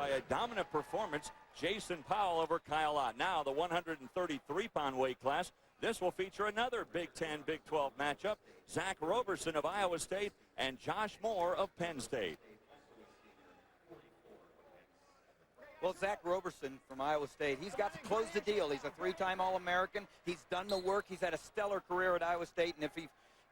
by a dominant performance, Jason Powell over Kyle Ott. Now the 133-pound weight class. This will feature another Big Ten, Big 12 matchup. Zach Roberson of Iowa State and Josh Moore of Penn State. Well, Zach Roberson from Iowa State, he's got to close the deal. He's a three-time All-American. He's done the work. He's had a stellar career at Iowa State, and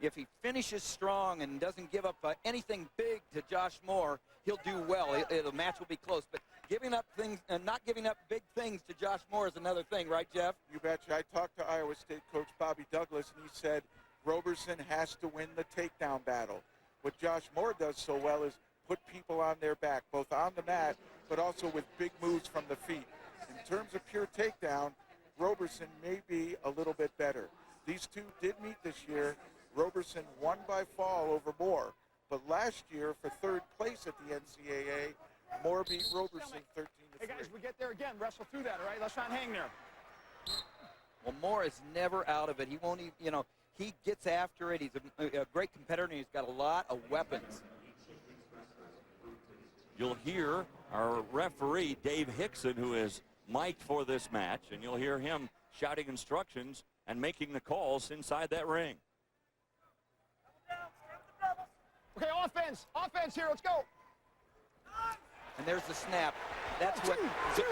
if he finishes strong and doesn't give up anything big to Josh Moore, he'll do well. The match will be close. But giving up things, not giving up big things to Josh Moore is another thing, right, Jeff? You betcha. I talked to Iowa State coach Bobby Douglas, and he said Roberson has to win the takedown battle. What Josh Moore does so well is put people on their back, both on the mat, but also with big moves from the feet. In terms of pure takedown, Roberson may be a little bit better. These two did meet this year. Roberson won by fall over Moore, but last year for third place at the NCAA, Moore beat Roberson 13-3. Hey guys, we get there again. Wrestle through that, all right? Let's not hang there. Well, Moore is never out of it. He won't even, he gets after it. He's a great competitor, and he's got a lot of weapons. You'll hear our referee, Dave Hickson, who is mic'd for this match, and you'll hear him shouting instructions and making the calls inside that ring. Okay, offense here, let's go. And there's the snap. That's what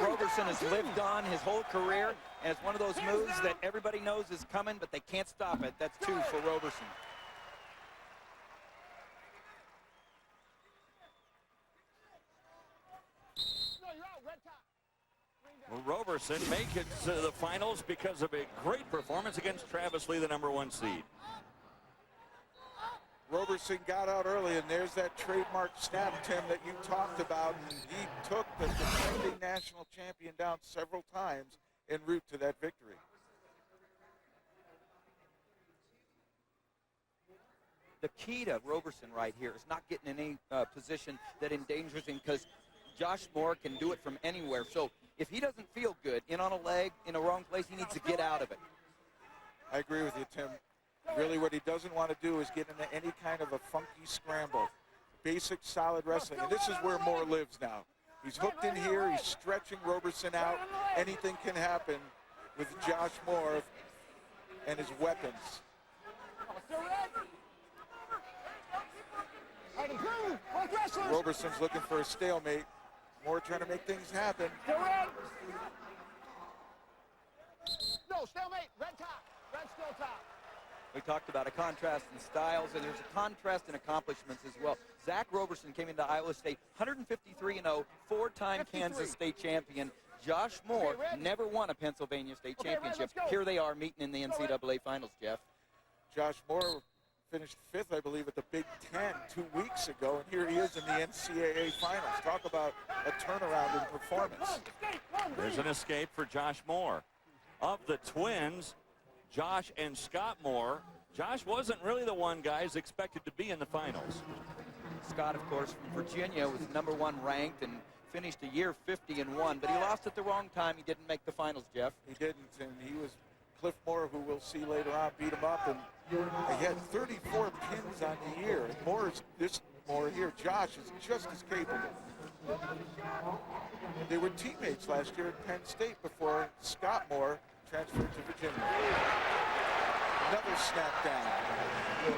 Roberson has lived on his whole career, and it's one of those moves that everybody knows is coming, but they can't stop it. That's two for Roberson. Well, Roberson make it to the finals because of a great performance against Travis Lee, the #1 seed. Roberson got out early, and there's that trademark snap, Tim, that you talked about. And he took the defending national champion down several times en route to that victory. The key to Roberson right here is not getting in any position that endangers him, because Josh Moore can do it from anywhere. So if he doesn't feel good in on a leg, in a wrong place, he needs to get out of it. I agree with you, Tim. Really what he doesn't want to do is get into any kind of a funky scramble. Basic, solid wrestling. And this is where Moore lives now. He's hooked in here. He's stretching Roberson out. Anything can happen with Josh Moore and his weapons. Roberson's looking for a stalemate. Moore trying to make things happen. No, stalemate. Red top. Red still top. We talked about a contrast in styles, and there's a contrast in accomplishments as well. Zach Roberson came into Iowa State 153-0, four-time Kansas State champion. Josh Moore never won a Pennsylvania State championship. Here they are meeting in the NCAA finals, Jeff. Josh Moore finished 5th, I believe, at the Big Ten 2 weeks ago, and here he is in the NCAA finals. Talk about a turnaround in performance. There's an escape for Josh Moore. Of the twins, Josh and Scott Moore, Josh wasn't really the one guys expected to be in the finals. Scott, of course, from Virginia, was #1 ranked and finished a year 50-1, but he lost at the wrong time. He didn't make the finals, Jeff. He didn't, and he was Cliff Moore, who we'll see later on, beat him up, and he had 34 pins on the year. This Moore here, Josh, is just as capable. They were teammates last year at Penn State before Scott Moore transferred to Virginia. Another snap down.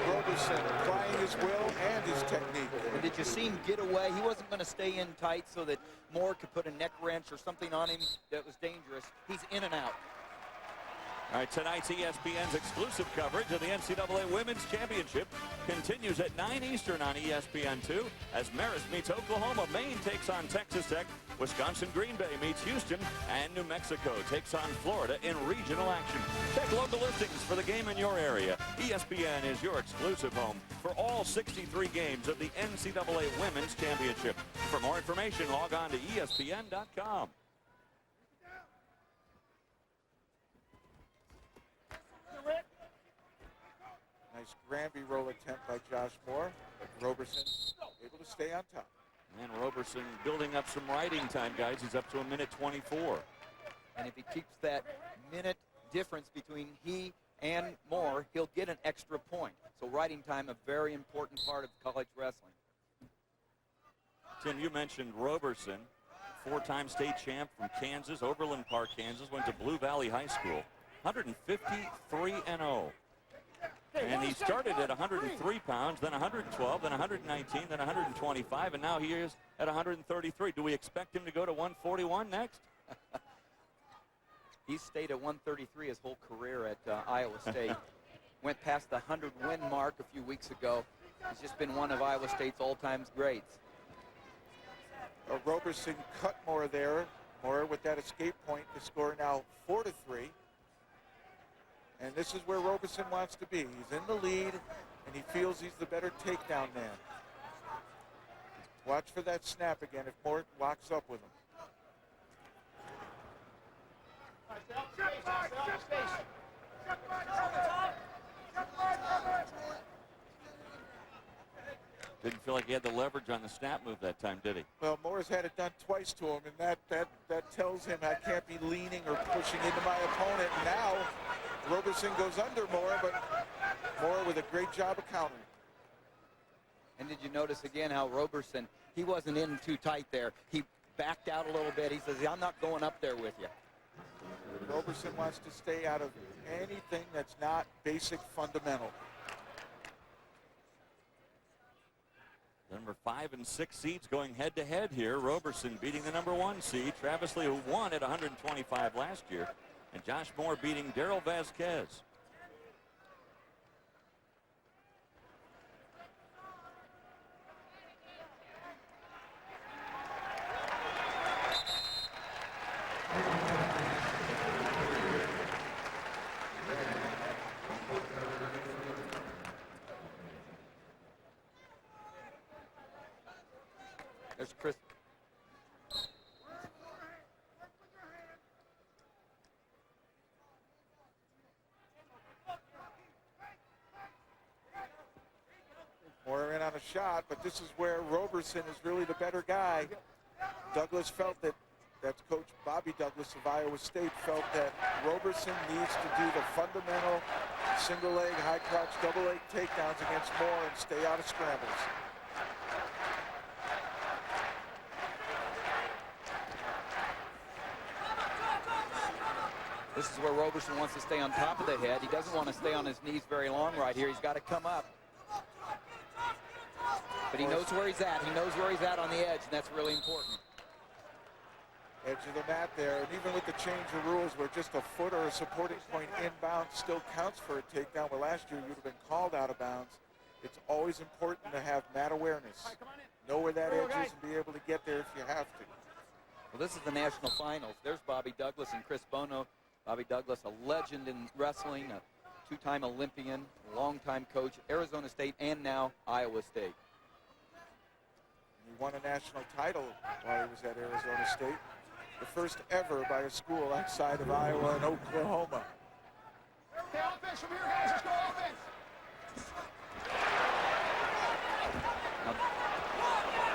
Roberson applying his will and his technique. And did you see him get away? He wasn't going to stay in tight so that Moore could put a neck wrench or something on him that was dangerous. He's in and out. All right, tonight's ESPN's exclusive coverage of the NCAA Women's Championship continues at 9 Eastern on ESPN2 as Marist meets Oklahoma, Maine takes on Texas Tech, Wisconsin Green Bay meets Houston, and New Mexico takes on Florida in regional action. Check local listings for the game in your area. ESPN is your exclusive home for all 63 games of the NCAA Women's Championship. For more information, log on to ESPN.com. Nice Granby roll attempt by Josh Moore, but Roberson able to stay on top. And Roberson building up some riding time, guys. He's up to a minute 24. And if he keeps that minute difference between he and Moore, he'll get an extra point. So riding time, a very important part of college wrestling. Tim, you mentioned Roberson, four-time state champ from Kansas, Overland Park, Kansas, went to Blue Valley High School. 153-0. And he started at 103 pounds, then 112, then 119, then 125, and now he is at 133. Do we expect him to go to 141 next? He's stayed at 133 his whole career at Iowa State. Went past the 100-win mark a few weeks ago. He's just been one of Iowa State's all-time greats. Roberson cut Moore there. Moore with that escape point. The score now 4-3. And this is where Roberson wants to be. He's in the lead, and he feels he's the better takedown man. Watch for that snap again if Moore locks up with him. Didn't feel like he had the leverage on the snap move that time, did he? Well, Moore's had it done twice to him, and that tells him I can't be leaning or pushing into my opponent. And now Roberson goes under Moore, but Moore with a great job of countering. And did you notice again how Roberson, he wasn't in too tight there. He backed out a little bit. He says, I'm not going up there with you. Roberson wants to stay out of anything that's not basic fundamental. Number 5 and 6 seeds going head-to-head here. Roberson beating the number 1 seed, Travis Lee, who won at 125 last year, and Josh Moore beating Daryl Vasquez. There's Chris. Moore in on a shot, but this is where Roberson is really the better guy. Douglas felt that, that's Coach Bobby Douglas of Iowa State, felt that Roberson needs to do the fundamental single leg, high crouch, double leg takedowns against Moore and stay out of scrambles. This is where Roberson wants to stay on top of the head. He doesn't want to stay on his knees very long right here. He's got to come up. But he knows where he's at. He knows where he's at on the edge, and that's really important. Edge of the mat there, and even with the change of rules where just a foot or a supporting point inbound still counts for a takedown, where last year you'd have been called out of bounds, it's always important to have mat awareness. Know where that edge is and be able to get there if you have to. Well, this is the national finals. There's Bobby Douglas and Chris Bono. Bobby Douglas, a legend in wrestling, a two-time Olympian, longtime coach, Arizona State, and now Iowa State. He won a national title while he was at Arizona State. The first ever by a school outside of Iowa and Oklahoma. Okay, offense from here, guys. Let's go offense.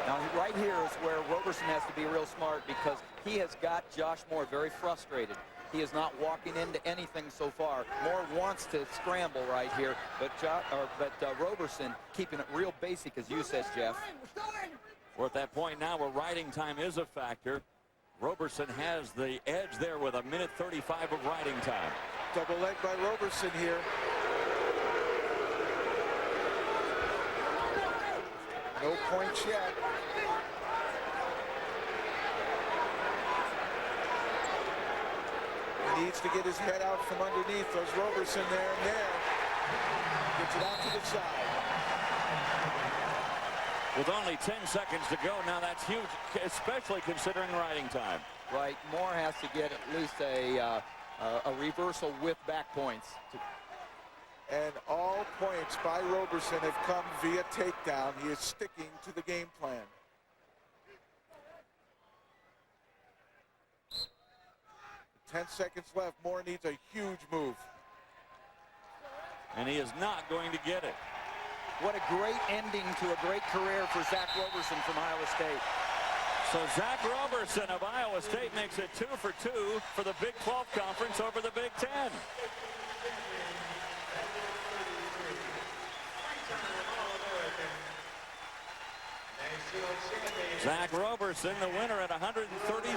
Now, right here is where Roberson has to be real smart because he has got Josh Moore very frustrated. He is not walking into anything so far. Moore wants to scramble right here, but Roberson keeping it real basic, as you said, Jeff. We're at that point now where riding time is a factor. Roberson has the edge there with 1:35 of riding time. Double leg by Roberson here. No points yet. He needs to get his head out from underneath. Those Roberson there and there. Gets it out to the side. With only 10 seconds to go, now that's huge, especially considering riding time. Right, Moore has to get at least a reversal with back points. And all points by Roberson have come via takedown. He is sticking to the game plan. Ten seconds left. Moore needs a huge move. And he is not going to get it. What a great ending to a great career for Zach Roberson from Iowa State. So Zach Roberson of Iowa State makes it 2 for 2 for the Big 12 Conference over the Big 10. Zach Roberson, the winner at 130.